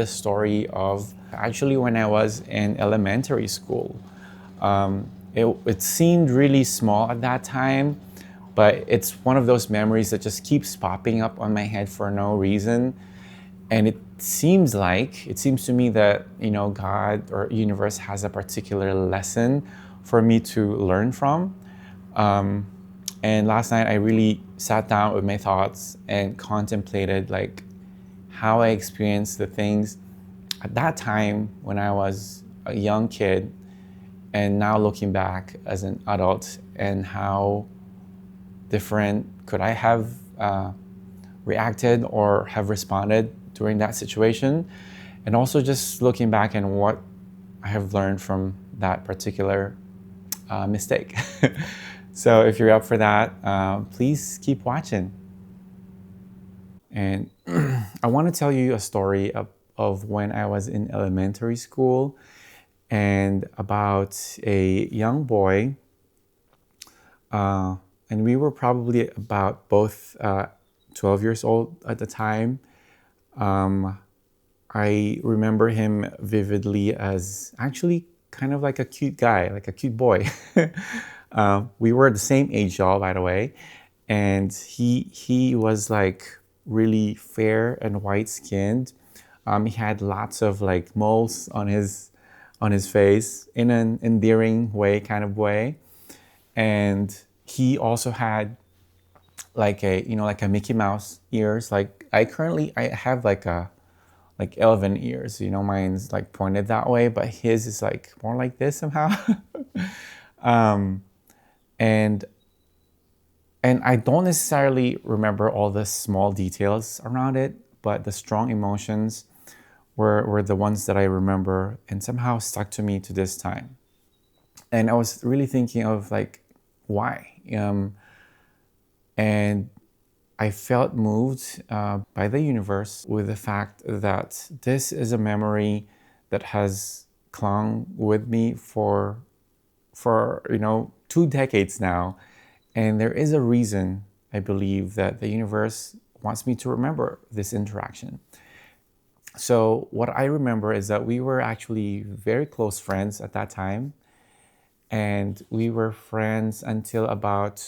The story of actually when I was in elementary school. It seemed really small at that time, but it's one of those memories that just keeps popping up on my head for no reason. And it seems to me that, God or universe has a particular lesson for me to learn from. Um, and last night I really sat down with my thoughts and contemplated like how I experienced the things at that time when I was a young kid, and now looking back as an adult, and how different could I have reacted or have responded during that situation. And also just looking back and what I have learned from that particular mistake. So if you're up for that, please keep watching. And I want to tell you a story of when I was in elementary school and about a young boy. And we were probably about both 12 years old at the time. I remember him vividly as actually kind of like a cute guy, like a cute boy. We were the same age, y'all, by the way. And he was like really fair and white skinned. He had lots of like moles on his face in an endearing way, kind of way. And he also had like like a Mickey Mouse ears. Like I have like elven ears. Mine's like pointed that way, but his is like more like this somehow. um, and and I don't necessarily remember all the small details around it, but the strong emotions were the ones that I remember and somehow stuck to me to this time. And I was really thinking of like why. And I felt moved by the universe with the fact that this is a memory that has clung with me for 2 decades now, and there is a reason I believe that the universe wants me to remember this interaction. So what I remember is that we were actually very close friends at that time, and we were friends until about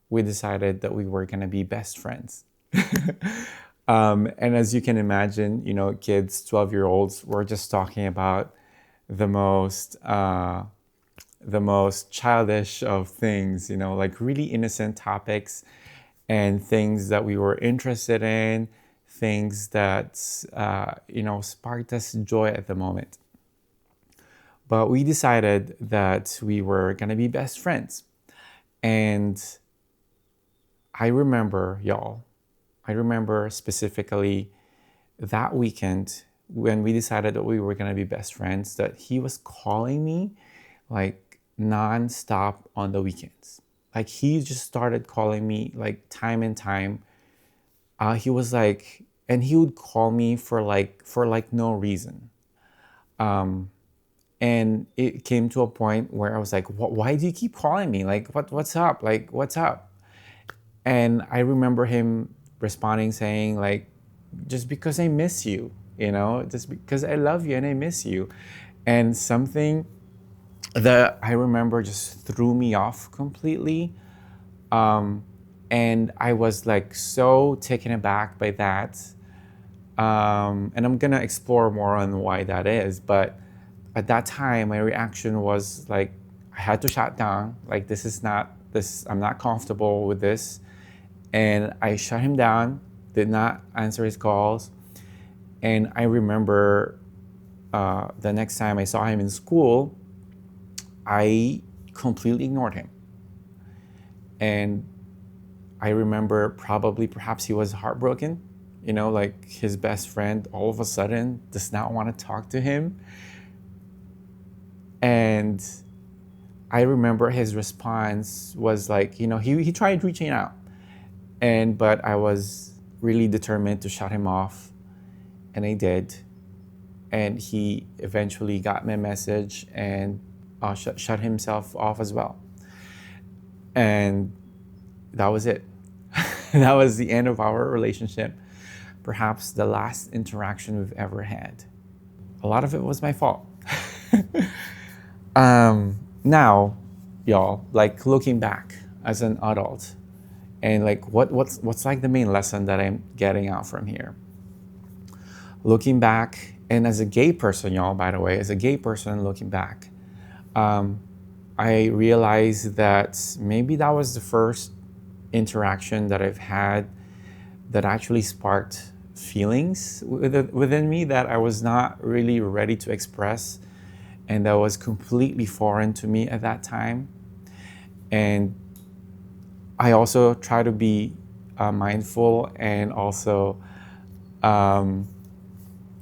we decided that we were going to be best friends. And as you can imagine, kids, 12-year-olds, were just talking about the most the most childish of things, like really innocent topics and things that we were interested in, things that sparked us joy at the moment. But we decided that we were going to be best friends. And I remember, y'all, I remember specifically that weekend when we decided that we were going to be best friends, that he was calling me like nonstop on the weekends. Like he just started calling me like time and time. He was like, and he would call me for no reason. And it came to a point where I was like, why do you keep calling me? Like, what's up? Like, what's up? And I remember him responding saying like, just because I miss you, just because I love you and I miss you. And something that I remember just threw me off completely. And I was like so taken aback by that. And I'm gonna explore more on why that is. But at that time, my reaction was like, I had to shut down. Like, I'm not comfortable with this. And I shut him down, did not answer his calls. And I remember the next time I saw him in school, I completely ignored him. And I remember perhaps he was heartbroken, like his best friend all of a sudden does not want to talk to him. And I remember his response was like, he tried reaching out. But I was really determined to shut him off, and I did. And he eventually got my message and shut himself off as well. And that was it. That was the end of our relationship. perhaps the last interaction we've ever had. A lot of it was my fault. Now, y'all, like looking back as an adult, and like what's like the main lesson that I'm getting out from here? Looking back, and as a gay person, y'all, by the way, as a gay person looking back, I realized that maybe that was the first interaction that I've had that actually sparked feelings within me that I was not really ready to express, and that was completely foreign to me at that time. And I also try to be mindful and also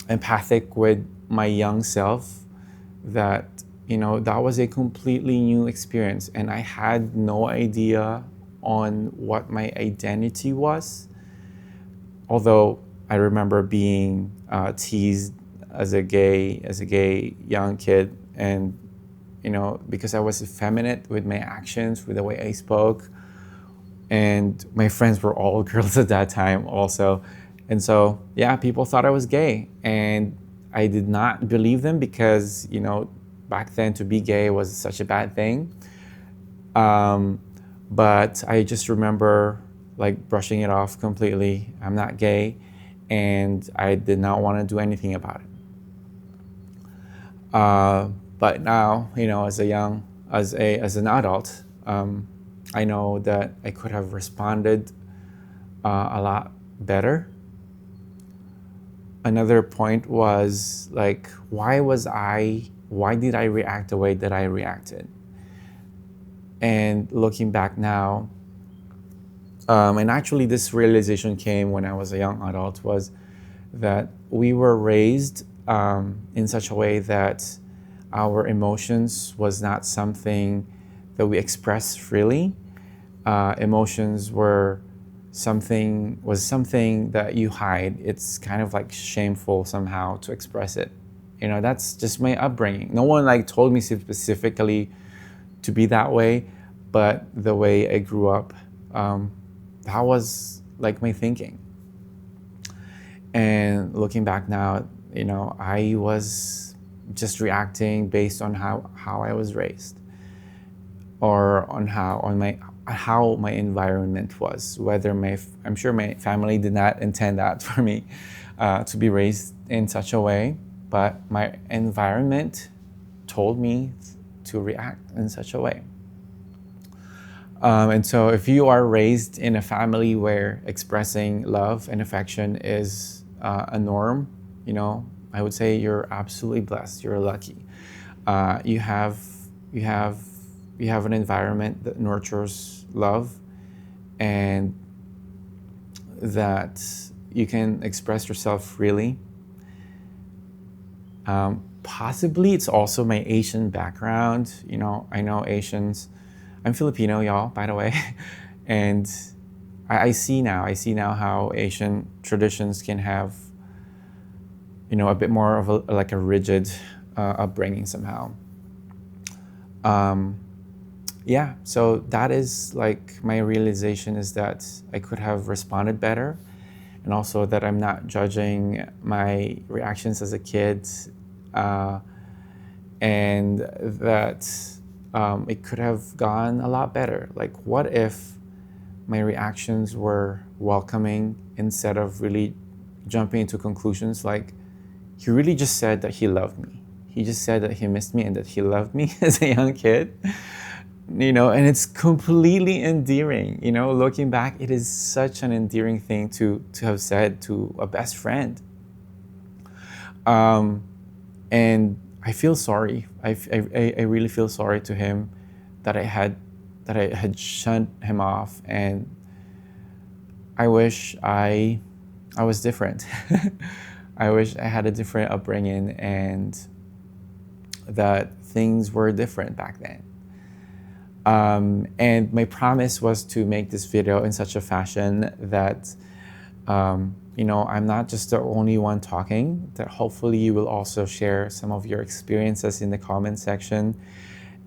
empathic with my young self, that that was a completely new experience, and I had no idea on what my identity was. Although I remember being teased as a gay young kid, and because I was effeminate with my actions, with the way I spoke, and my friends were all girls at that time also, and so yeah, people thought I was gay, and I did not believe them because back then to be gay was such a bad thing. But I just remember like brushing it off completely. I'm not gay, and I did not want to do anything about it. But now, as an adult, I know that I could have responded a lot better. Another point was like, why did I react the way that I reacted? And looking back now, and actually this realization came when I was a young adult, was that we were raised in such a way that our emotions was not something that we express freely. Emotions was something that you hide. It's kind of like shameful somehow to express it. That's just my upbringing. No one like told me specifically to be that way, but the way I grew up, that was like my thinking. And looking back now, I was just reacting based on how I was raised, or on how my environment was. I'm sure my family did not intend that for me to be raised in such a way, but my environment told me to react in such a way. And so if you are raised in a family where expressing love and affection is a norm, I would say you're absolutely blessed. You're lucky. You have an environment that nurtures love, and that you can express yourself freely. Possibly it's also my Asian background. I know Asians. I'm Filipino, y'all, by the way, and I see now how Asian traditions can have, a bit more of a rigid upbringing somehow. Yeah, so that is like my realization, is that I could have responded better, and also that I'm not judging my reactions as a kid, and that it could have gone a lot better. Like, what if my reactions were welcoming instead of really jumping into conclusions? Like, he really just said that he loved me. He just said that he missed me and that he loved me as a young kid. And it's completely endearing. Looking back, it is such an endearing thing to have said to a best friend. And I feel sorry. I really feel sorry to him that I had shunned him off, and I wish I was different. I wish I had a different upbringing, and that things were different back then. And my promise was to make this video in such a fashion that I'm not just the only one talking, that hopefully you will also share some of your experiences in the comment section.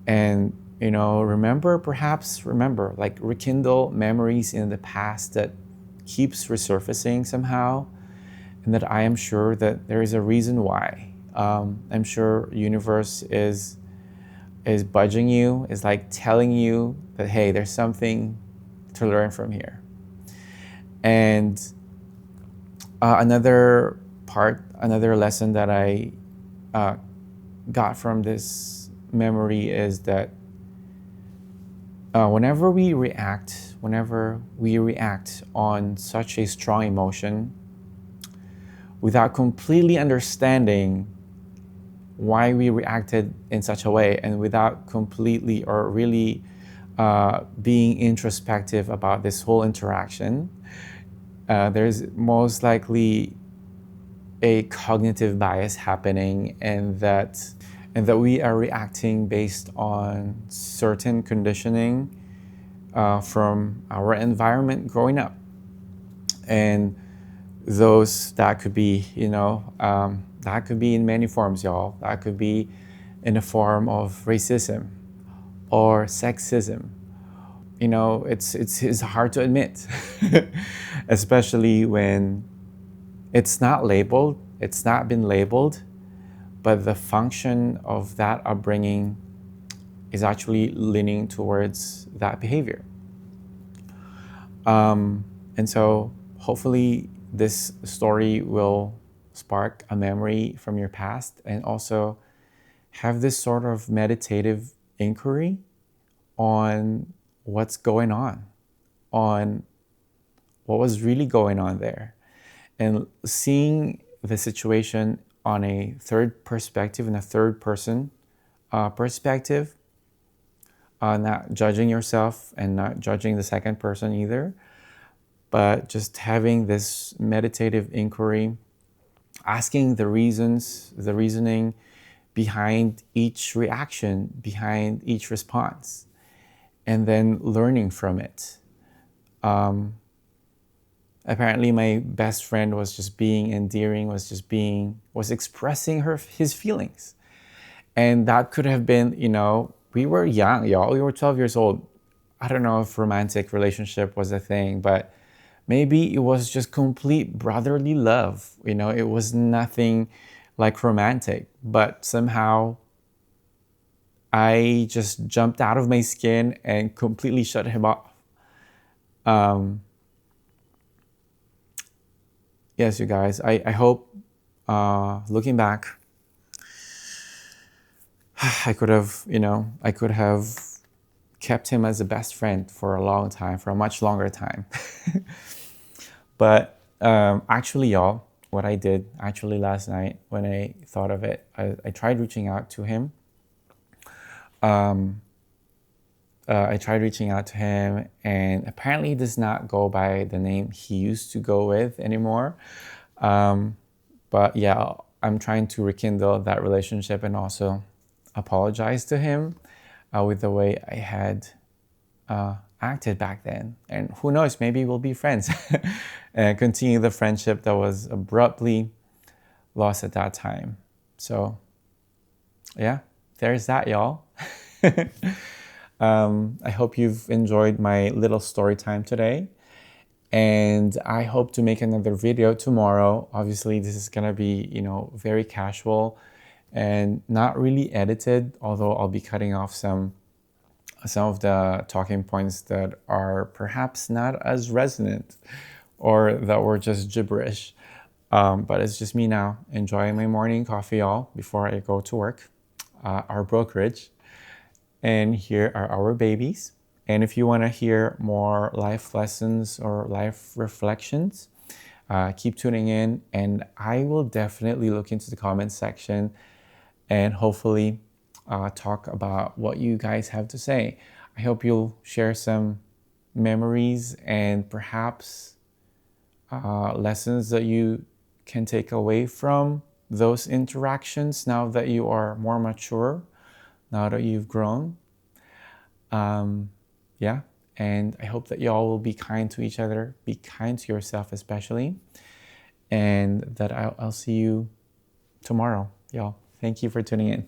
And, remember, like rekindle memories in the past that keeps resurfacing somehow. and that I am sure that there is a reason why. I'm sure universe is budging you, is like telling you that, hey, there's something to learn from here. And another lesson that I got from this memory is that whenever we react on such a strong emotion without completely understanding why we reacted in such a way, and without completely or really being introspective about this whole interaction, there's most likely a cognitive bias happening, and that we are reacting based on certain conditioning from our environment growing up. And that could be, that could be in many forms, y'all. That could be in the form of racism or sexism. It's hard to admit, especially when it's not labeled, it's not been labeled, but the function of that upbringing is actually leaning towards that behavior. And so hopefully this story will spark a memory from your past, and also have this sort of meditative inquiry on what's going on what was really going on there, and seeing the situation on a third perspective, in a third person perspective, not judging yourself and not judging the second person either, but just having this meditative inquiry, asking the reasoning behind each reaction, behind each response, and then learning from it. Apparently my best friend was just being endearing, was expressing his feelings. And that could have been, we were young, y'all. We were 12 years old. I don't know if romantic relationship was a thing, but maybe it was just complete brotherly love. It was nothing like romantic, but somehow I just jumped out of my skin and completely shut him off. Yes, you guys, I hope, looking back, I could have kept him as a best friend for a long time, for a much longer time. But actually, y'all, what I did actually last night when I thought of it, I tried reaching out to him. And apparently he does not go by the name he used to go with anymore. But yeah, I'm trying to rekindle that relationship and also apologize to him with the way I had acted back then. And who knows, maybe we'll be friends and continue the friendship that was abruptly lost at that time. So yeah, there's that, y'all. I hope you've enjoyed my little story time today, and I hope to make another video tomorrow. Obviously this is gonna be, very casual and not really edited, although I'll be cutting off some of the talking points that are perhaps not as resonant or that were just gibberish. But it's just me now enjoying my morning coffee, y'all, before I go to work, our brokerage. And here are our babies. And if you want to hear more life lessons or life reflections, keep tuning in, and I will definitely look into the comments section and hopefully talk about what you guys have to say. I hope you'll share some memories and perhaps lessons that you can take away from those interactions now that you are more mature, now that you've grown. Yeah, and I hope that y'all will be kind to each other, be kind to yourself especially, and that I'll see you tomorrow, y'all. Thank you for tuning in.